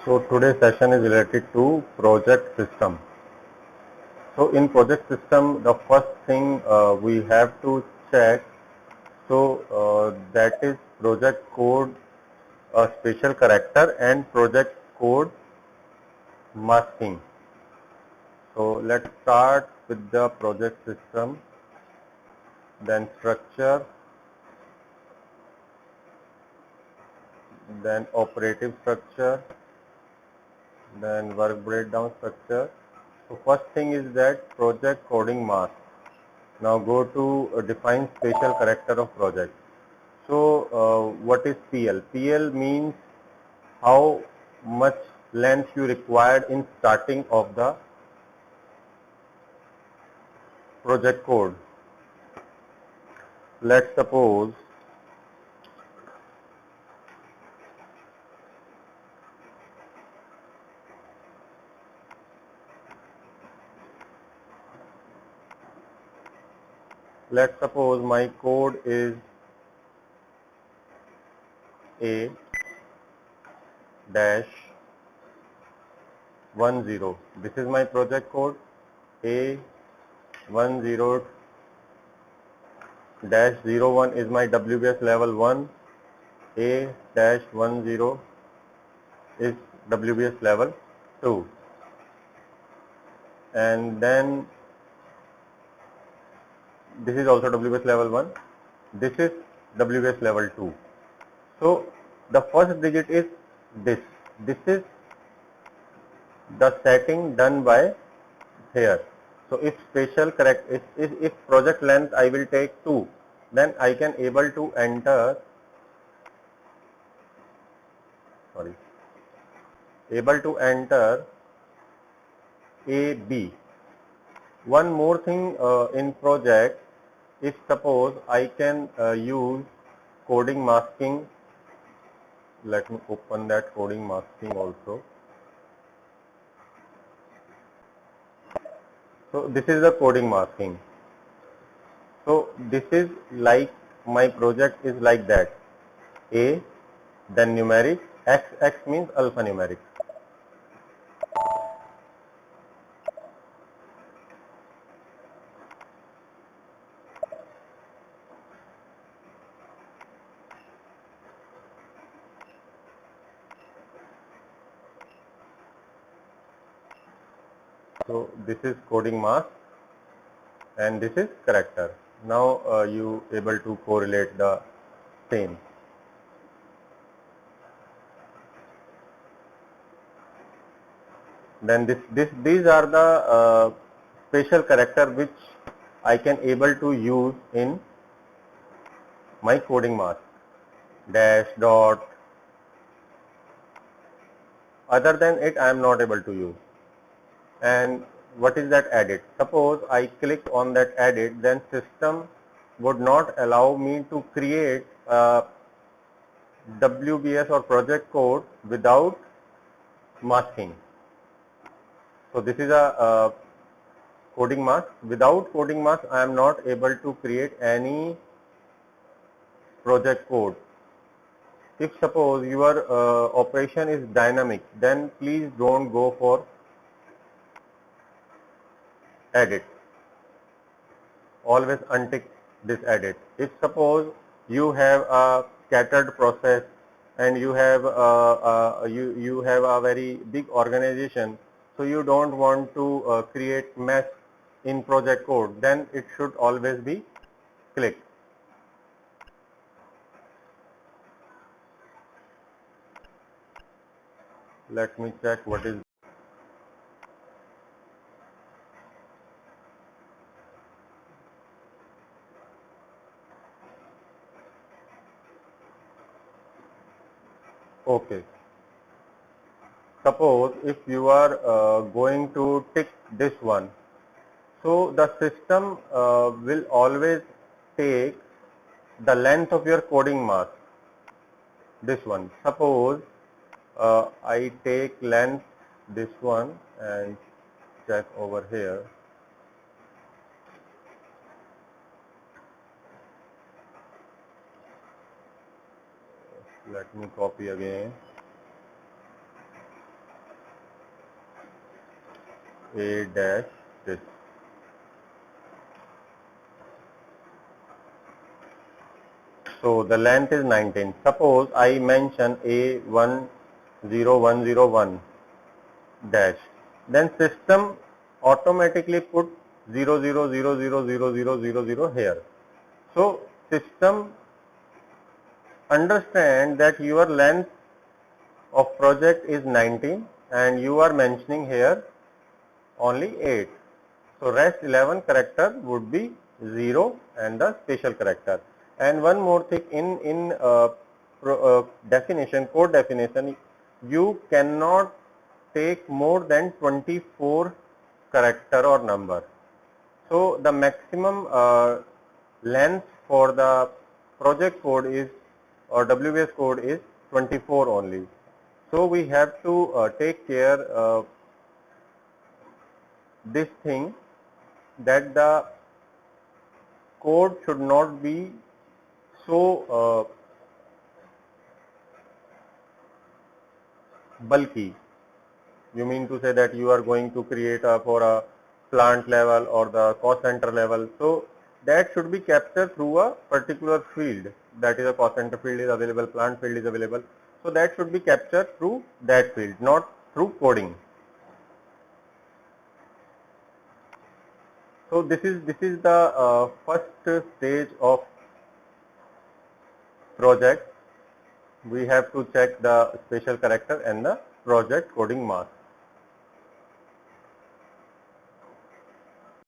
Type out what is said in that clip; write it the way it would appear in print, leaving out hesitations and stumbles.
So today's session is related to project system. So in project system, the first thing we have to check. So that is project code, special character, and project code masking. So let's start with the project system, then structure, then operative structure, then work breakdown structure. So first thing is that project coding mask. Now go to define special character of project. So what is PL? PL means how much length you required in starting of the project code. Let's suppose my code is A dash 10. This is my project code. A 10 dash 01 is my WBS level 1. A dash 10 is WBS level 2. And then this is also WBS level 1. This is WBS level 2. So the first digit is this. This is the setting done by here. So if special correct, if project length I will take 2, then I can able to enter, AB. One more thing in project, if suppose I can use coding masking. Let me open that coding masking also. So this is the coding masking. So this is like my project is like that. A, then numeric, X means alphanumeric. So this is coding mask and this is character. Now you able to correlate the same. Then these are the special character which I can able to use in my coding mask. Dash, dot. Other than it, I am not able to use. And what is that edit? Suppose I click on that edit, then system would not allow me to create WBS or project code without masking. So this is a coding mask. Without coding mask, I am not able to create any project code. If suppose your operation is dynamic, then please don't go for edit. Always untick this edit. If suppose you have a scattered process and you have you have a very big organization, so you don't want to create mess in project code, then it should always be clicked. Let me check what is. Okay. Suppose if you are going to tick this one, so the system will always take the length of your coding mask. This one. Suppose I take length this one and check over here. Let me copy again. A dash this. So the length is 19. Suppose I mention A10101 dash, then system automatically put 00000000 here. So system understand that your length of project is 19 and you are mentioning here only 8. So rest 11 character would be 0 and the special character. And one more thing, in definition, code definition, you cannot take more than 24 character or number. So the maximum length for the project code is, or WBS code is 24 only. So we have to take care this thing, that the code should not be so bulky. You mean to say that you are going to create for a plant level or the cost center level. So that should be captured through a particular field. That is, a cost center field is available, plant field is available. So that should be captured through that field, not through coding. So this is the first stage of project. We have to check the special character and the project coding mask.